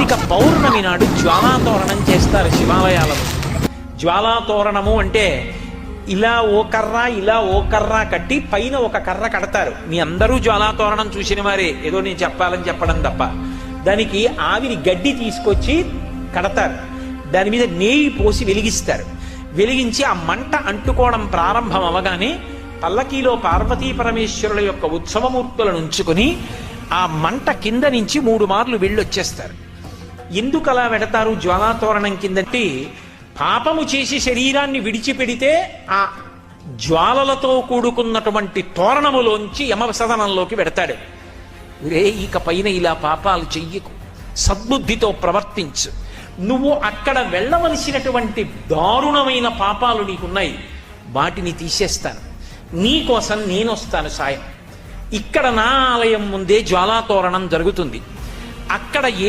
ఇక పౌర్ణమి నాడు జ్వాలాతోరణం చేస్తారు శివాలయాలలో. జ్వాలాతోరణము అంటే ఇలా ఓ కర్ర కట్టి పైన ఒక కర్ర కడతారు. మీ అందరూ జ్వాలాతోరణం చూసిన వారే, ఏదో నేను చెప్పాలని చెప్పడం తప్ప. దానికి ఆవిరి గడ్డి తీసుకొచ్చి కడతారు, దాని మీద నెయ్యి పోసి వెలిగిస్తారు. వెలిగించి ఆ మంట అంటుకోవడం ప్రారంభం అవగానే పల్లకీలో పార్వతీ పరమేశ్వరుల యొక్క ఉత్సవమూర్తులను ఉంచుకుని ఆ మంట కింద నుంచి 3 మార్లు వెళ్ళొచ్చేస్తారు. ఎందుకు అలా వెడతారు జ్వాలాతోరణం కిందంటే, పాపము చేసి శరీరాన్ని విడిచిపెడితే ఆ జ్వాలలతో కూడుకున్నటువంటి తోరణములోంచి యమసదనంలోకి వెడతాడు. రే, ఇక పైన ఇలా పాపాలు చెయ్యకు, సద్బుద్ధితో ప్రవర్తించు, నువ్వు అక్కడ వెళ్ళవలసినటువంటి దారుణమైన పాపాలు నీకున్నాయి, వాటిని తీసేస్తాను, నీకోసం నేనొస్తాను సాయం. ఇక్కడ నా ఆలయం ముందే జ్వాలాతోరణం జరుగుతుంది. అక్కడ ఏ